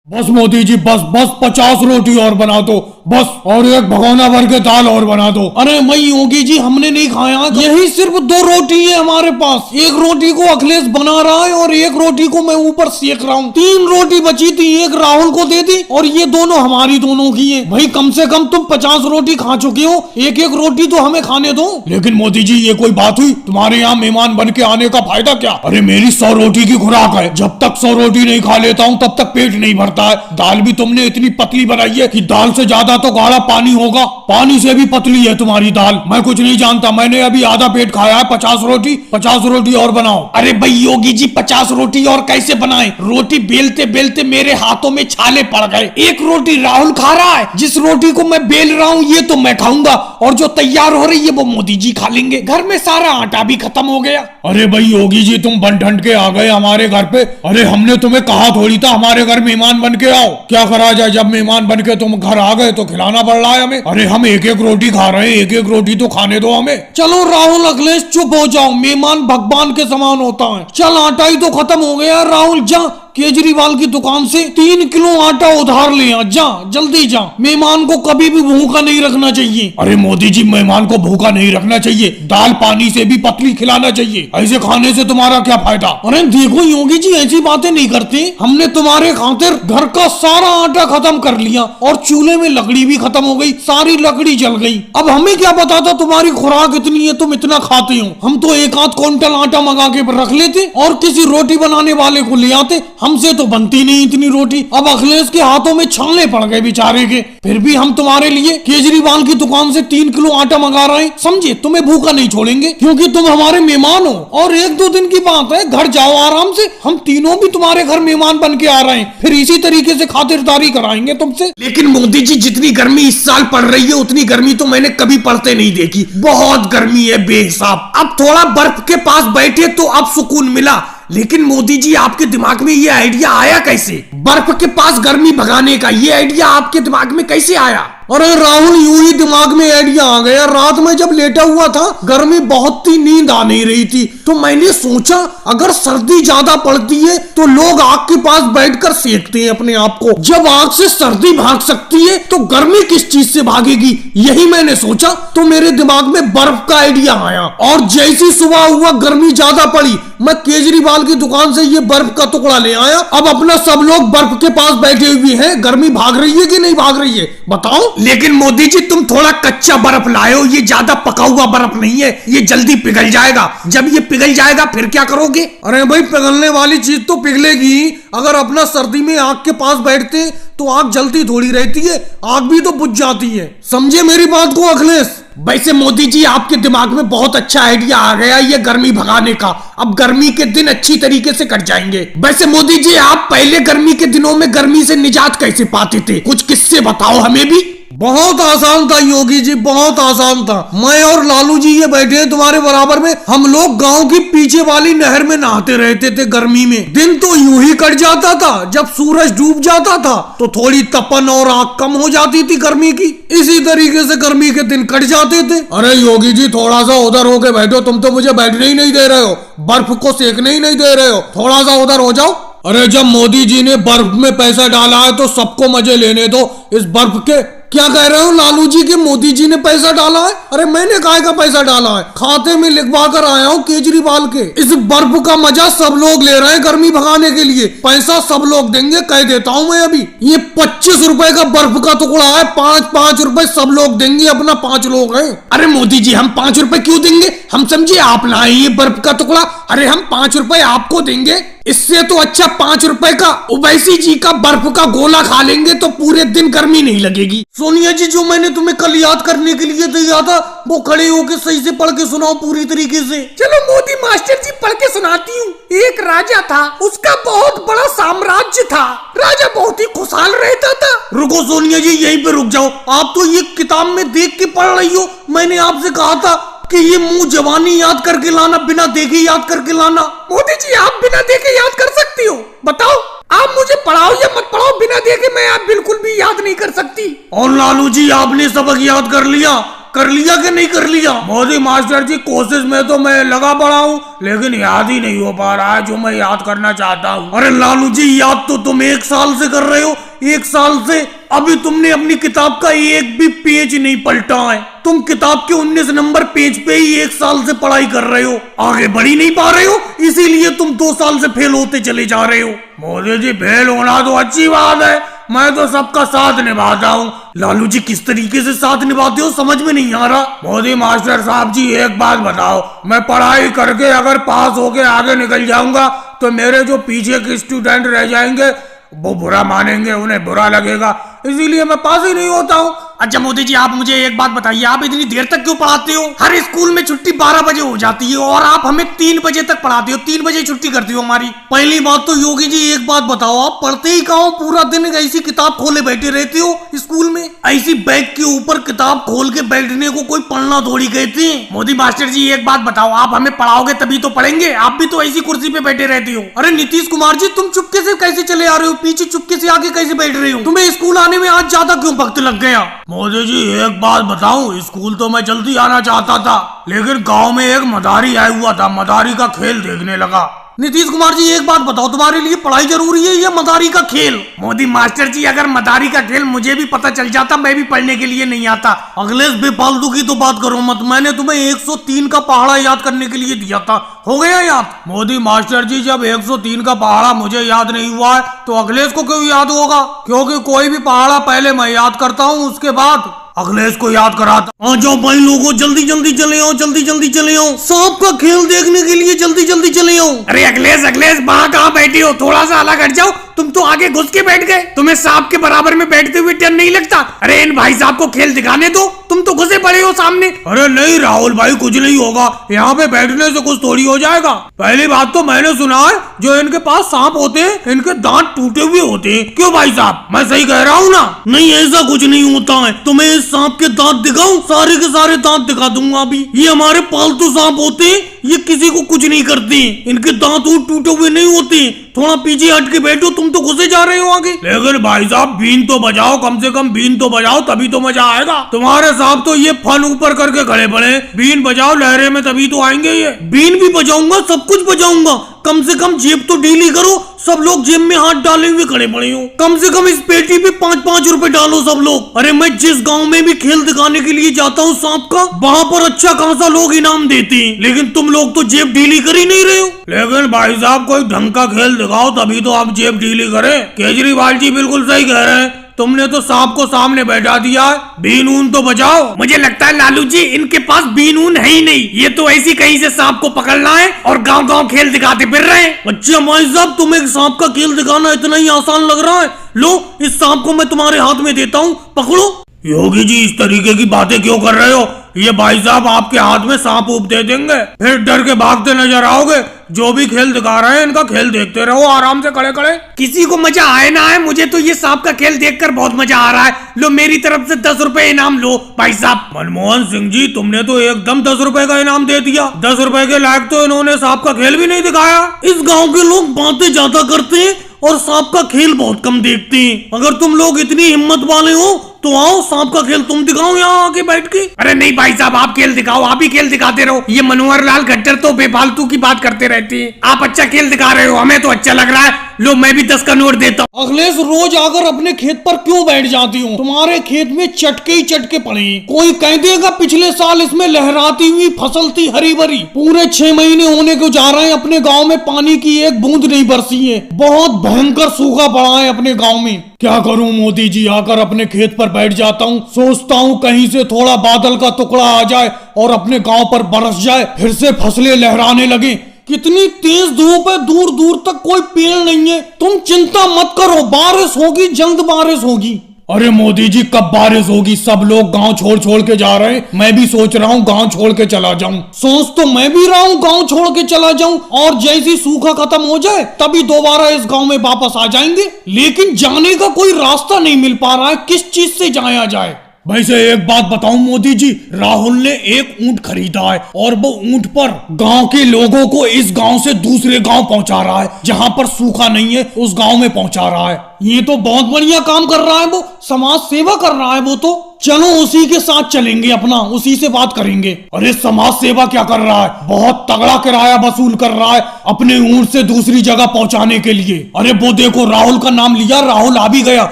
बस मोदी जी, बस बस 50 रोटी और बना दो बस, और एक भगोना भर के दाल और बना दो। अरे मैं योगी जी, हमने नहीं खाया, यही सिर्फ 2 रोटी है हमारे पास। एक रोटी को अखिलेश बना रहा है और एक रोटी को मैं ऊपर सेक रहा हूँ। 3 रोटी बची थी, एक राहुल को दे दी और ये दोनों हमारी दोनों की है। भाई कम से कम तुम 50 रोटी खा चुके हो, एक एक रोटी तो हमें खाने दो। लेकिन मोदी जी, ये कोई बात हुई? तुम्हारे यहाँ मेहमान बन के आने का फायदा क्या? अरे मेरी 100 रोटी की खुराक है, जब तक 100 रोटी नहीं खा लेता हूँ तब तक पेट नहीं भरता है। दाल भी तुमने इतनी पतली बनाई है कि दाल से ज्यादा तो गाढ़ा पानी होगा, पानी से भी पतली है तुम्हारी दाल। मैं कुछ नहीं जानता, मैंने अभी आधा पेट खाया है। 50 रोटी और बनाओ। अरे भाई योगी जी, 50 रोटी और कैसे बनाए? रोटी बेलते बेलते मेरे हाथों में छाले पड़ गए। एक रोटी राहुल खा रहा है, जिस रोटी को मैं बेल रहा हूँ ये तो मैं खाऊंगा, और जो तैयार हो रही है वो मोदी जी खा लेंगे। घर में सारा आटा भी खत्म हो गया। अरे भाई योगी जी, तुम बन ठंड के आ गए हमारे घर पे। अरे हमने तुम्हें कहा थोड़ी था हमारे घर मेहमान बन के आओ। क्या करा जाए, जब मेहमान बन के तुम घर आ गए तो खिलाना पड़ रहा है हमें। अरे हम एक एक रोटी खा रहे हैं, एक एक रोटी तो खाने दो हमें। चलो राहुल अखिलेश चुप हो जाओ, मेहमान भगवान के समान होता है। चल आटा ही तो खत्म हो गया। राहुल जा केजरीवाल की दुकान से 3 किलो आटा उधार ले आ, जा जल्दी जा। मेहमान को कभी भी भूखा नहीं रखना चाहिए। अरे मोदी जी, मेहमान को भूखा नहीं रखना चाहिए, दाल पानी से भी पतली खिलाना चाहिए। ऐसे खाने से तुम्हारा क्या फायदा? अरे देखो योगी जी, ऐसी बातें नहीं करते। हमने तुम्हारे खातिर घर का सारा आटा खत्म कर लिया और चूल्हे में लकड़ी भी खत्म हो गई, सारी लकड़ी जल गई। अब हमें क्या पता था तुम्हारी खुराक इतनी है, तुम इतना खाते हो। हम तो 1 आध क्विंटल आटा मंगा के रख लेते और किसी रोटी बनाने वाले को ले आते। हमसे तो बनती नहीं इतनी रोटी। अब अखिलेश के हाथों में छाले पड़ गए बेचारे के। फिर भी हम तुम्हारे लिए केजरीवाल की दुकान से 3 किलो आटा मंगा रहे हैं। समझे, तुम्हें भूखा नहीं छोड़ेंगे क्योंकि तुम हमारे मेहमान हो। और 1-2 दिन की बात है, घर जाओ आराम से। हम तीनों भी तुम्हारे घर मेहमान बन के आ रहे हैं, फिर इसी तरीके से खातिरदारी कराएंगे तुमसे। लेकिन मोदी जी, जितनी गर्मी इस साल पड़ रही है उतनी गर्मी तो मैंने कभी पड़ते नहीं देखी। बहुत गर्मी है बेहिसाब। अब थोड़ा बर्फ के पास बैठे तो अब सुकून मिला। लेकिन मोदी जी, आपके दिमाग में ये आइडिया आया कैसे? बर्फ के पास गर्मी भगाने का ये आइडिया आपके दिमाग में कैसे आया? अरे राहुल, यूं ही दिमाग में आइडिया आ गया। रात में जब लेटा हुआ था, गर्मी बहुत थी, नींद आ नहीं रही थी, तो मैंने सोचा अगर सर्दी ज्यादा पड़ती है तो लोग आग के पास बैठकर सेकते हैं अपने आप को। जब आग से सर्दी भाग सकती है तो गर्मी किस चीज से भागेगी, यही मैंने सोचा। तो मेरे दिमाग में बर्फ का आइडिया आया और जैसी सुबह हुआ गर्मी ज्यादा पड़ी, मैं केजरीवाल की दुकान से ये बर्फ का टुकड़ा ले आया। अब अपना सब लोग बर्फ के पास बैठे हुए हैं। गर्मी भाग रही है कि नहीं भाग रही है बताओ? लेकिन मोदी जी, तुम थोड़ा कच्चा बर्फ लाए हो, ये ज्यादा पका हुआ बर्फ नहीं है, ये जल्दी पिघल जाएगा। जब ये पिघल जाएगा फिर क्या करोगे? अरे भाई, पिघलने वाली चीज तो पिघलेगी। अगर अपना सर्दी में आग के पास बैठते तो आग जलती थोड़ी रहती है, आग भी तो बुझ जाती है। समझे मेरी बात को अखिलेश? वैसे मोदी जी, आपके दिमाग में बहुत अच्छा आइडिया आ गया ये गर्मी भगाने का। अब गर्मी के दिन अच्छी तरीके से कट जाएंगे। वैसे मोदी जी, आप पहले गर्मी के दिनों में गर्मी से निजात कैसे पाते थे? कुछ किस्से बताओ हमें भी। बहुत आसान था योगी जी, बहुत आसान था। मैं और लालू जी ये बैठे हैं तुम्हारे बराबर में। हम लोग गांव की पीछे वाली नहर में नहाते रहते थे गर्मी में। दिन तो यूं ही कट जाता था, जब सूरज डूब जाता था तो थोड़ी तपन और आग कम हो जाती थी गर्मी की। इसी तरीके से गर्मी के दिन कट जाते थे। अरे योगी जी, थोड़ा सा उधर होके बैठो, तुम तो मुझे बैठने ही नहीं दे रहे हो, बर्फ को सेकने ही नहीं दे रहे हो। थोड़ा सा उधर हो जाओ। अरे जब मोदी जी ने बर्फ में पैसा डाला है तो सबको मजे लेने दो इस बर्फ के। क्या कह रहे हो लालू जी के मोदी जी ने पैसा डाला है? अरे मैंने काय का पैसा डाला है? खाते में लिखवा कर आया हूँ केजरीवाल के। इस बर्फ का मजा सब लोग ले रहे हैं गर्मी भगाने के लिए। पैसा सब लोग देंगे, कह देता हूँ मैं अभी। ये 25 रुपए का बर्फ का टुकड़ा है, 5-5 रुपए सब लोग देंगे, अपना 5 लोग हैं। अरे मोदी जी, हम 5 रुपए क्यों देंगे? हम समझे आप लाए ये बर्फ का टुकड़ा। अरे हम 5 रुपए आपको देंगे। इससे तो अच्छा 5 रुपए का ओवैसी जी का बर्फ का गोला खा लेंगे तो पूरे दिन गर्मी नहीं लगेगी। सोनिया जी, जो मैंने तुम्हें कल याद करने के लिए दिया था वो खड़े होके सही से पढ़ के सुनाओ पूरी तरीके से। चलो मोदी मास्टर जी, पढ़ के सुनाती हूँ। एक राजा था, उसका बहुत बड़ा साम्राज्य था। राजा बहुत ही खुशहाल रहता था। रुको सोनिया जी, यहीं पे रुक जाओ। आप तो ये किताब में देख के पढ़ रही हो। मैंने आपसे कहा था कि ये मुंह जवानी याद करके लाना, बिना देखे याद करके लाना। मोदी जी, आप बिना देखे याद कर सकती हो? बताओ, आप मुझे पढ़ाओ या मत पढ़ाओ, बिना देखे मैं आप बिल्कुल भी याद नहीं कर सकती। और लालू जी, आपने सबक याद कर लिया? कर लिया कि नहीं कर लिया? मोदी मास्टर जी कोशिश में तो मैं लगा पड़ा हूँ, लेकिन याद ही नहीं हो पा रहा है जो मैं याद करना चाहता हूँ। अरे लालू जी, याद तो तुम 1 साल से कर रहे हो, 1 साल से अभी तुमने अपनी किताब का एक भी पेज नहीं पलटा है। तुम किताब के 19 नंबर पेज पे ही 1 साल से पढ़ाई कर रहे हो, आगे बढ़ ही नहीं पा रहे हो, इसीलिए तुम 2 साल से फेल होते चले जा रहे हो। मोदी जी, फेल होना तो अच्छी बात है, मैं तो सबका साथ निभाता हूँ। लालू जी, किस तरीके से साथ निभाते हो समझ में नहीं आ रहा। मोदी मास्टर साहब जी, एक बात बताओ, मैं पढ़ाई करके अगर पास होके आगे निकल जाऊंगा तो मेरे जो पीछे के स्टूडेंट रह जाएंगे वो बुरा मानेंगे, उन्हें बुरा लगेगा, इसीलिए मैं पास ही नहीं होता हूँ। अच्छा मोदी जी, आप मुझे एक बात बताइए, आप इतनी देर तक क्यों पढ़ाते हो? हर स्कूल में छुट्टी 12 बजे हो जाती है और आप हमें 3 बजे तक पढ़ाते हो, 3 बजे छुट्टी करती हो हमारी। पहली बात तो योगी जी, एक बात बताओ, आप पढ़ते ही कहाँ हो? पूरा दिन ऐसी किताब खोले बैठे रहते हो स्कूल में। ऐसी बैग के ऊपर किताब खोल के बैठने को कोई पढ़ना थोड़ी कहते हैं। मोदी मास्टर जी, एक बात बताओ, आप हमें पढ़ाओगे तभी तो पढ़ेंगे, आप भी तो ऐसी कुर्सी पे बैठे रहते हो। अरे नीतीश कुमार जी, तुम चुपके से कैसे चले आ रहे हो? पीछे चुपके से आगे कैसे बैठ रहे हो? तुम्हें स्कूल आने में आज ज्यादा क्यों वक्त लग गया? मोदी जी, एक बात बताऊं, स्कूल तो मैं जल्दी आना चाहता था, लेकिन गांव में एक मदारी आया हुआ था, मदारी का खेल देखने लगा। नीतीश कुमार जी, एक बात बताओ, तुम्हारे लिए पढ़ाई जरूरी है या मदारी का खेल? मोदी मास्टर जी, अगर मदारी का खेल मुझे भी पता चल जाता, मैं भी पढ़ने के लिए नहीं आता। अखिलेश, बेफालतू की तो बात करो मत, मैंने तुम्हें 103 का पहाड़ा याद करने के लिए दिया था, हो गया याद? मोदी मास्टर जी, जब 103 का पहाड़ा मुझे याद नहीं हुआ है तो अखिलेश को क्यों याद होगा? क्योंकि कोई भी पहाड़ा पहले मैं याद करता हूँ, उसके बाद अखिलेश को याद कराता। आ जाओ भाई लोगों, जल्दी जल्दी चले आओ, जल्दी जल्दी चले आओ, सांप का खेल देखने के लिए जल्दी जल्दी चले आओ। अरे अखिलेश, वहाँ कहाँ बैठे हो? थोड़ा सा अलग हट जाओ, तुम तो आगे घुस के बैठ गए, तुम्हें सांप के बराबर में बैठते हुए डर नहीं लगता? अरे इन भाई साहब को खेल दिखाने दो, तुम तो घुसे पड़े हो सामने। अरे नहीं राहुल भाई, कुछ नहीं होगा, यहाँ पे बैठने से कुछ थोड़ी हो जाएगा। पहली बात तो मैंने सुना है जो इनके पास सांप होते हैं, इनके दांत टूटे हुए होते हैं। क्यों भाई साहब, मैं सही कह रहा हूँ ना? नहीं, ऐसा कुछ नहीं होता है। तुम्हें इस सांप के दांत दिखाऊं? सारे के सारे दांत दिखा दूंगा अभी। ये हमारे पालतू सांप होते हैं, ये किसी को कुछ नहीं करते, इनके दांत टूटे हुए नहीं होते। थोड़ा पीछे हट के बैठो, तुम तो घुसे जा रहे हो आगे। लेकिन भाई साहब, बीन तो बजाओ, कम से कम बीन तो बजाओ, तभी तो मजा आएगा। तुम्हारे साहब तो ये फन ऊपर करके खड़े पड़े, बीन बजाओ लहरे में, तभी तो आएंगे ये। बीन भी बजाऊंगा, सब कुछ बजाऊंगा, कम से कम जेब तो ढीली करो। सब लोग जेब में हाथ डाले हुए खड़े पड़े हो, कम से कम इस पेटी पे 5-5 रुपए डालो सब लोग। अरे मैं जिस गांव में भी खेल दिखाने के लिए जाता हूँ सांप का, वहाँ पर अच्छा खासा लोग इनाम देते हैं, लेकिन तुम लोग तो जेब ढीली कर ही नहीं रहे हो। लेकिन भाई साहब, कोई ढंग का खेल दिखाओ तभी तो आप जेब ढीली करें। केजरीवाल जी बिल्कुल सही कह रहे हैं, तुमने तो सांप को सामने बैठा दिया है, बीन ऊन तो बजाओ। मुझे लगता है लालू जी, इनके पास बीन ऊन है ही नहीं, ये तो ऐसी कहीं से सांप को पकड़ना है और गांव गांव खेल दिखाते फिर रहे हैं। अच्छा भाई साहब, तुम्हें एक सांप का खेल दिखाना इतना ही आसान लग रहा है? लो, इस सांप को मैं तुम्हारे हाथ में देता हूँ, पकड़ो। योगी जी, इस तरीके की बातें क्यों कर रहे हो? ये भाई साहब आपके हाथ में सांप ऊप दे देंगे, फिर डर के भागते नजर आओगे। जो भी खेल दिखा रहे हैं इनका खेल देखते रहो आराम से खड़े खड़े। किसी को मजा आए ना आए, मुझे तो ये सांप का खेल देखकर बहुत मजा आ रहा है। लो, मेरी तरफ से 10 रुपए इनाम लो भाई साहब। मनमोहन सिंह जी, तुमने तो एकदम 10 रुपए का इनाम दे दिया। 10 रुपए के लायक तो इन्होंने सांप का खेल भी नहीं दिखाया। इस गाँव के लोग बातें ज्यादा करते हैं और सांप का खेल बहुत कम देखते हैं। अगर तुम लोग इतनी हिम्मत वाले हो तो आओ, सांप का खेल तुम दिखाओ यहाँ आके बैठ के। अरे नहीं भाई साहब, आप खेल दिखाओ, आप ही खेल दिखाते रहो। ये मनोहर लाल खट्टर तो बेफालतू की बात करते रहते हैं। आप अच्छा खेल दिखा रहे हो, हमें तो अच्छा लग रहा है। लो, मैं भी 10 का नोट देता हूँ। अखिलेश, रोज आकर अपने खेत पर क्यों बैठ जाती हूँ? तुम्हारे खेत में चटके ही चटके पड़े। कोई कह देगा पिछले साल इसमें लहराती हुई फसल थी हरी भरी। पूरे 6 महीने होने को जा रहे हैं, अपने गांव में पानी की एक बूंद नहीं बरसी है। बहुत भयंकर सूखा पड़ा है अपने गांव में। क्या करूं मोदी जी, आकर अपने खेत पर बैठ जाता हूं, सोचता हूं कहीं से थोड़ा बादल का टुकड़ा आ जाए और अपने गांव पर बरस जाए, फिर से फसलें लहराने लगे। कितनी तेज धूप है, दूर दूर तक कोई पेड़ नहीं है। तुम चिंता मत करो, बारिश होगी, जल्द बारिश होगी। अरे मोदी जी, कब बारिश होगी? सब लोग गांव छोड़ छोड़ के जा रहे हैं, मैं भी सोच रहा हूँ गांव छोड़ के चला जाऊं। सोच तो मैं भी रहा हूँ गांव छोड़ के चला जाऊं, और जैसी सूखा खत्म हो जाए तभी दोबारा इस गांव में वापस आ जाएंगे। लेकिन जाने का कोई रास्ता नहीं मिल पा रहा है, किस चीज से जाया जाए। वैसे एक बात बताऊं मोदी जी, राहुल ने एक ऊंट खरीदा है और वो ऊंट पर गांव के लोगों को इस गांव से दूसरे गांव पहुंचा रहा है, जहां पर सूखा नहीं है उस गांव में पहुंचा रहा है। ये तो बहुत बढ़िया काम कर रहा है, वो समाज सेवा कर रहा है वो तो। चलो उसी के साथ चलेंगे, अपना उसी से बात करेंगे। अरे समाज सेवा क्या कर रहा है, बहुत तगड़ा किराया वसूल कर रहा है अपने ऊंट से दूसरी जगह पहुंचाने के लिए। अरे वो देखो राहुल का नाम लिया, राहुल आ भी गया,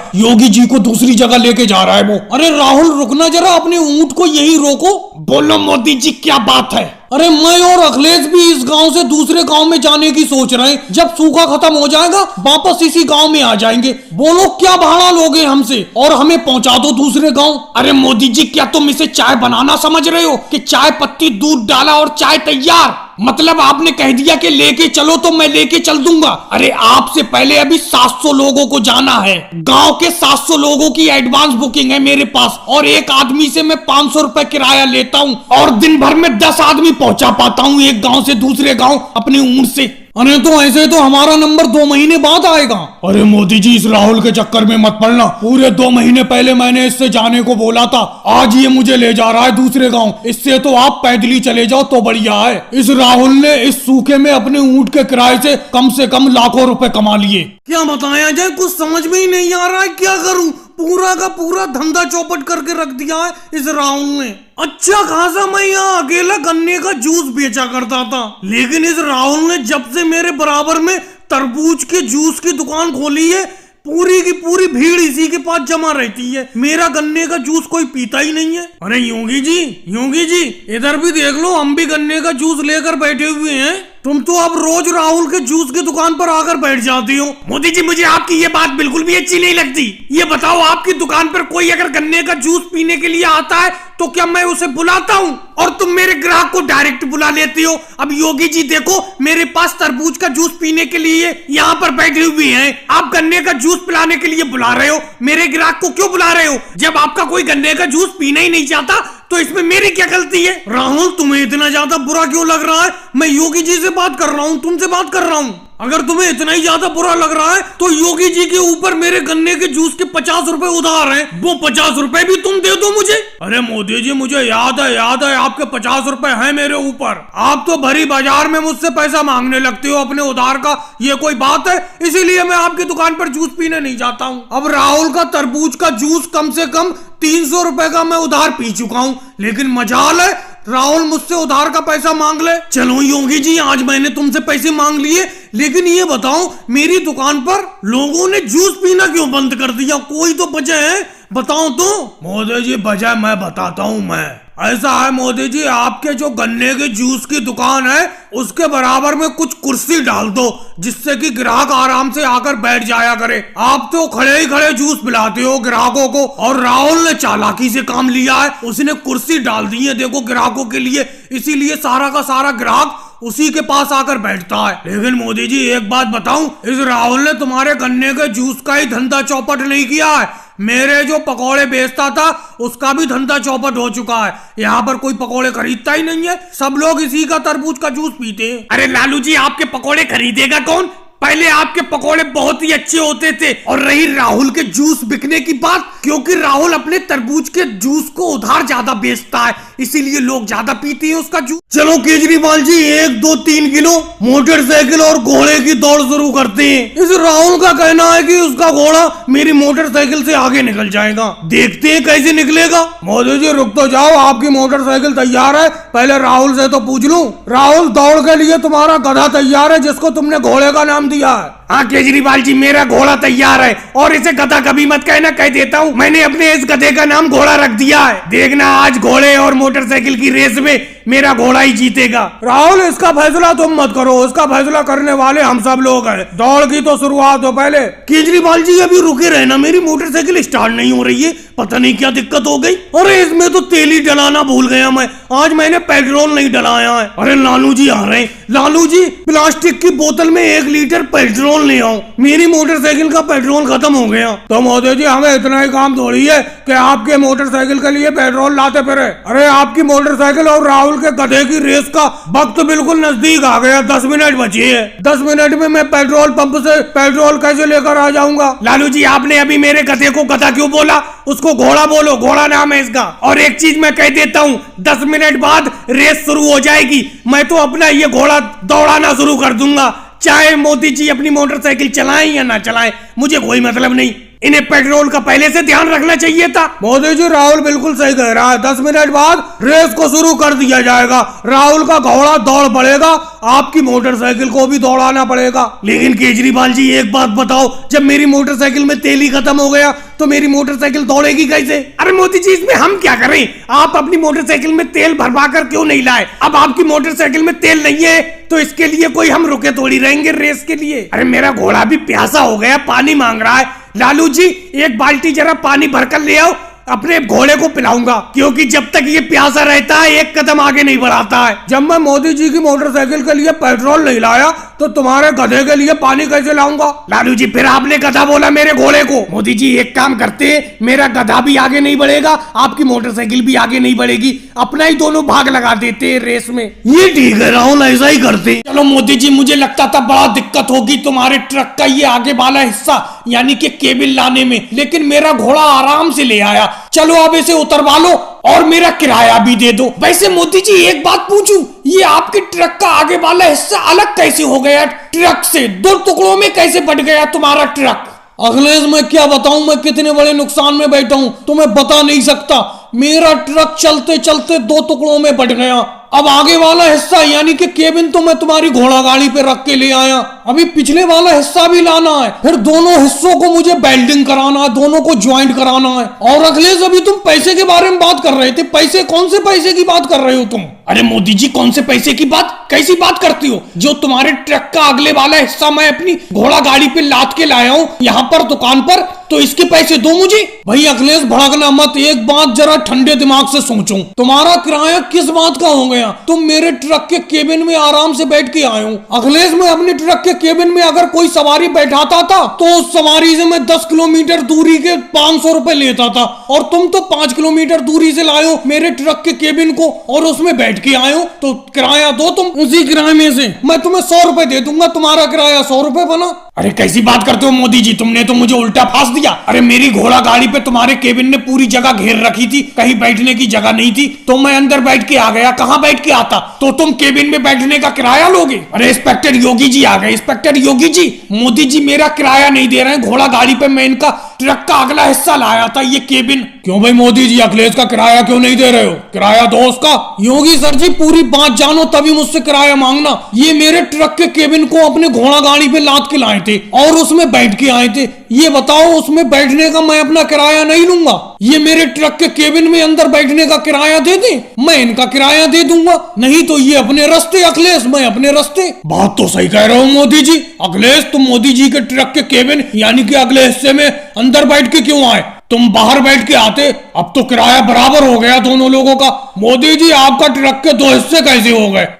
योगी जी को दूसरी जगह लेके जा रहा है वो। अरे राहुल रुकना जरा, अपने ऊंट को यही रोको। बोलो मोदी जी क्या बात है? अरे मैं और अखिलेश भी इस गांव से दूसरे गांव में जाने की सोच रहे हैं। जब सूखा खत्म हो जाएगा वापस इसी गांव में आ जाएंगे। बोलो क्या भाड़ा लोगे हमसे और हमें पहुंचा दो दूसरे गांव। अरे मोदी जी क्या तुम इसे चाय बनाना समझ रहे हो कि चाय पत्ती दूध डाला और चाय तैयार? मतलब आपने कह दिया कि लेके चलो तो मैं लेके चल दूंगा। अरे आपसे पहले अभी 700 लोगों को जाना है। गांव के 700 लोगों की एडवांस बुकिंग है मेरे पास और एक आदमी से मैं 500 रुपए किराया लेता हूँ और दिन भर में 10 आदमी पहुंचा पाता हूँ एक गांव से दूसरे गांव अपने ऊंट से। अरे तो ऐसे तो हमारा नंबर 2 महीने बाद आएगा। अरे मोदी जी इस राहुल के चक्कर में मत पड़ना, पूरे 2 महीने पहले मैंने इससे जाने को बोला था, आज ये मुझे ले जा रहा है दूसरे गांव। इससे तो आप पैदल चले जाओ तो बढ़िया है। इस राहुल ने इस सूखे में अपने ऊंट के किराए से कम लाखों रुपए कमा लिए। क्या बताया जाए, कुछ समझ में ही नहीं आ रहा है, क्या करूं। पूरा का पूरा धंधा चौपट करके रख दिया है इस राहुल ने। अच्छा खासा मैं यहाँ अकेला गन्ने का जूस बेचा करता था, लेकिन इस राहुल ने जब से मेरे बराबर में तरबूज के जूस की दुकान खोली है, पूरी की पूरी भीड़ इसी के पास जमा रहती है। मेरा गन्ने का जूस कोई पीता ही नहीं है। अरे योगी जी इधर भी देख लो, हम भी गन्ने का जूस लेकर बैठे हुए हैं। तुम तो अब रोज राहुल के जूस की दुकान पर आकर बैठ जाती हो। मोदी जी मुझे आपकी ये बात बिल्कुल भी अच्छी नहीं लगती। ये बताओ आपकी दुकान पर कोई अगर गन्ने का जूस पीने के लिए आता है तो क्या मैं उसे बुलाता हूँ और तुम मेरे ग्राहक को डायरेक्ट बुला लेती हो? अब योगी जी देखो मेरे पास तरबूज का जूस पीने के लिए यहाँ पर बैठे हुए हैं, आप गन्ने का जूस पिलाने के लिए बुला रहे हो। मेरे ग्राहक को क्यों बुला रहे हो? जब आपका कोई गन्ने का जूस पीना ही नहीं चाहता तो इसमें मेरी क्या गलती है? राहुल तुम्हें इतना ज्यादा बुरा क्यों लग रहा है? मैं योगी जी से बात कर रहा हूँ, तुमसे बात कर रहा हूँ। अगर तुम्हें इतना ही ज्यादा बुरा लग रहा है तो योगी जी के ऊपर मेरे गन्ने के जूस के 50 रुपए उधार हैं, वो 50 रुपए भी तुम दे दो मुझे। अरे मोदी जी मुझे याद है आपके 50 रुपए हैं मेरे ऊपर। आप तो भरी बाजार में मुझसे पैसा मांगने लगते हो अपने उधार का, ये कोई बात है? इसीलिए मैं आपकी दुकान पर जूस पीने नहीं जाता हूँ। अब राहुल का तरबूज का जूस कम से कम 300 रुपए का मैं उधार पी चुका हूँ, लेकिन मजाल है राहुल मुझसे उधार का पैसा मांग ले। चलो योगी जी आज मैंने तुमसे पैसे मांग लिए, लेकिन ये बताओ मेरी दुकान पर लोगों ने जूस पीना क्यों बंद कर दिया? कोई तो वजह है, बताओ तो। मोदी जी वजह मैं बताता हूँ। मैं ऐसा है मोदी जी, आपके जो गन्ने के जूस की दुकान है उसके बराबर में कुछ कुर्सी डाल दो जिससे कि ग्राहक आराम से आकर बैठ जाया करे। आप तो खड़े ही खड़े जूस पिलाते हो ग्राहकों को, और राहुल ने चालाकी से काम लिया है, उसने कुर्सी डाल दी है देखो ग्राहकों के लिए, इसीलिए सारा का सारा ग्राहक उसी के पास आकर बैठता है। लेकिन मोदी जी एक बात बताऊं, इस राहुल ने तुम्हारे गन्ने के जूस का ही धंधा चौपट नहीं किया है, मेरे जो पकोड़े बेचता था उसका भी धंधा चौपट हो चुका है। यहाँ पर कोई पकोड़े खरीदता ही नहीं है, सब लोग इसी का तरबूज का जूस पीते हैं। अरे लालू जी आपके पकोड़े खरीदेगा कौन? पहले आपके पकोड़े बहुत ही अच्छे होते थे। और रही राहुल के जूस बिकने की बात, क्योंकि राहुल अपने तरबूज के जूस को उधार ज्यादा बेचता है, इसीलिए लोग ज्यादा पीते हैं उसका जूस। चलो केजरीवाल जी 1, 2, 3 किलो मोटरसाइकिल और घोड़े की दौड़ शुरू करते हैं। इस राहुल का कहना है कि उसका घोड़ा मेरी मोटरसाइकिल से आगे निकल जाएगा, देखते हैं कैसे निकलेगा। मोदी जी रुक तो जाओ, आपकी मोटरसाइकिल तैयार है, पहले राहुल से तो पूछ लूं। राहुल दौड़ के लिए तुम्हारा गधा तैयार है जिसको तुमने घोड़े का नाम दिया है? हाँ केजरीवाल जी मेरा घोड़ा तैयार है, और इसे गधा कभी मत कहना, कह देता हूँ मैंने अपने इस गधे का नाम घोड़ा रख दिया है। देखना आज घोड़े और मोटरसाइकिल की रेस में मेरा घोड़ा ही जीतेगा। राहुल इसका फैसला तुम मत करो, इसका फैसला करने वाले हम सब लोग हैं। दौड़ की तो शुरुआत हो पहले। केजरीवाल जी अभी रुके रहना, मेरी मोटरसाइकिल स्टार्ट नहीं हो रही है, पता नहीं क्या दिक्कत हो गई। अरे इसमें तो तेल ही डलाना भूल गया मैं, आज मैंने पेट्रोल नहीं डलाया है। अरे लालू जी आ रहे हैं, लालू जी प्लास्टिक की बोतल में 1 लीटर पेट्रोल ले आओ, मेरी मोटरसाइकिल का पेट्रोल खत्म हो गया। तो मोदी जी हमें इतना ही काम थोड़ी है कि आपके मोटरसाइकिल के लिए पेट्रोल लाते फिरे। अरे आपकी मोटरसाइकिल और राहुल के गधे की रेस का वक्त बिल्कुल नजदीक आ गया, 10 मिनट बची है। 10 मिनट में मैं पेट्रोल पंप से पेट्रोल कैसे लेकर आ जाऊंगा? लालू जी आपने अभी मेरे गधे को गधा क्यों बोला? उसको घोड़ा बोलो, घोड़ा नाम है इसका। और एक चीज मैं कह देता हूँ, 10 मिनट बाद रेस शुरू हो जाएगी, मैं तो अपना ये घोड़ा दौड़ाना शुरू कर दूंगा, चाहे मोदी जी अपनी मोटरसाइकिल चलाएं या ना चलाएं, मुझे कोई मतलब नहीं। इन्हें पेट्रोल का पहले से ध्यान रखना चाहिए था। मोदी जी राहुल बिल्कुल सही कह रहा है। 10 मिनट बाद रेस को शुरू कर दिया जाएगा। राहुल का घोड़ा दौड़ पड़ेगा, आपकी मोटरसाइकिल को भी दौड़ाना पड़ेगा। लेकिन केजरीवाल जी एक बात बताओ, जब मेरी मोटरसाइकिल में तेल ही खत्म हो गया तो मेरी मोटरसाइकिल दौड़ेगी कैसे? अरे मोदी जी इसमें हम क्या करें? आप अपनी मोटरसाइकिल में तेल भरवा कर क्यों नहीं लाए? अब आपकी मोटरसाइकिल में तेल नहीं है तो इसके लिए कोई हम रुके थोड़ी रहेंगे रेस के लिए। अरे मेरा घोड़ा भी प्यासा हो गया, पानी मांग रहा है। लालू जी एक बाल्टी जरा पानी भरकर ले आओ, अपने घोड़े को पिलाऊंगा, क्योंकि जब तक ये प्यासा रहता है एक कदम आगे नहीं बढ़ाता है। जब मैं मोदी जी की मोटरसाइकिल के लिए पेट्रोल नहीं लाया तो तुम्हारे गधे के लिए पानी कैसे लाऊंगा? लालू जी फिर आपने गधा बोला मेरे घोड़े को। मोदी जी एक काम करते, मेरा गधा भी आगे नहीं बढ़ेगा, आपकी मोटरसाइकिल भी आगे नहीं बढ़ेगी, अपना ही दोनों भाग लगा देते रेस में। ये ठीक है राहुल, ऐसा ही करते। चलो मोदी जी, मुझे लगता था बड़ा दिक्कत होगी तुम्हारे ट्रक का ये आगे वाला हिस्सा यानी कि केबिल लाने में, लेकिन मेरा घोड़ा आराम से ले आया। चलो अब इसे उतरवा लो और मेरा किराया भी दे दो। वैसे मोदी जी एक बात पूछूं, ये आपके ट्रक का आगे वाला हिस्सा अलग कैसे हो गया ट्रक से? 2 टुकड़ों में कैसे बट गया तुम्हारा ट्रक? अखिलेश मैं क्या बताऊं, मैं कितने बड़े नुकसान में बैठा हूं तुम्हें बता नहीं सकता। मेरा ट्रक चलते चलते 2 टुकड़ों में बट गया। अब आगे वाला हिस्सा यानी कि केबिन तो मैं तुम्हारी घोड़ा गाड़ी पे रख के ले आया, अभी पिछले वाला हिस्सा भी लाना है, फिर दोनों हिस्सों को मुझे वेल्डिंग कराना है, दोनों को ज्वाइंट कराना है। और अखिलेश अभी तुम पैसे के बारे में बात कर रहे थे, पैसे कौन से पैसे की बात कर रहे हो तुम? अरे मोदी जी कौन से पैसे की बात, कैसी बात करती हो? जो तुम्हारे ट्रक का अगले वाला हिस्सा मैं अपनी घोड़ा गाड़ी पे लाद के लाया हूँ यहाँ पर दुकान पर, तो इसके पैसे दो मुझे। भाई अखिलेश भड़कना मत, एक बात जरा ठंडे दिमाग से सोचो, तुम्हारा किराया किस बात का हो गया? तुम मेरे ट्रक के केबिन में आराम से बैठ के आए हो। अखिलेश मैं अपने ट्रक के केबिन में अगर कोई सवारी बैठाता था तो उस सवारी से मैं 10 किलोमीटर दूरी के 500 रुपए लेता था, और तुम तो 5 किलोमीटर दूरी से लाए हो मेरे ट्रक के केबिन को और उसमें बैठ के आए हो, तो किराया दो तुम। उसी किराए में से मैं तुम्हें 100 रुपए दे दूंगा, तुम्हारा किराया 100 रुपए बना। अरे कैसी बात करते हो मोदी जी, तुमने तो मुझे उल्टा फांस दिया। अरे मेरी घोड़ा गाड़ी पे तुम्हारे केबिन ने पूरी जगह घेर रखी थी, कहीं बैठने की जगह नहीं थी, तो मैं अंदर बैठ के आ गया। कहाँ बैठ के आता? तो तुम केबिन में बैठने का किराया लोगे? अरे इंस्पेक्टर योगी जी आ गए। इंस्पेक्टर योगी जी, मोदी जी मेरा किराया नहीं दे रहे हैं, घोड़ा गाड़ी पे मैं इनका ट्रक का अगला हिस्सा लाया था, ये केबिन। क्यों भाई मोदी जी अखिलेश का किराया क्यों नहीं दे रहे हो? किराया दो उसका। योगी सर जी पूरी बात जानो तभी मुझसे किराया मांगना। ये मेरे ट्रक के केबिन को अपने घोड़ा गाड़ी पे लाद के लाए थे और उसमें बैठ के आए थे, ये बताओ उसमें बैठने का मैं अपना किराया नहीं लूंगा? ये मेरे ट्रक के केबिन में अंदर बैठने का किराया दे दे, मैं इनका किराया दे दूंगा, नहीं तो ये अपने रास्ते अखिलेश, मैं अपने रास्ते। बात तो सही कह रहे हो मोदी जी। अखिलेश तुम मोदी जी के ट्रक के केबिन यानी कि अगले हिस्से में अंदर बैठ के क्यों आए? तुम बाहर बैठ के आते, अब तो किराया बराबर हो गया दोनों लोगों का। मोदी जी आपका ट्रक के 2 हिस्से कैसे हो गए?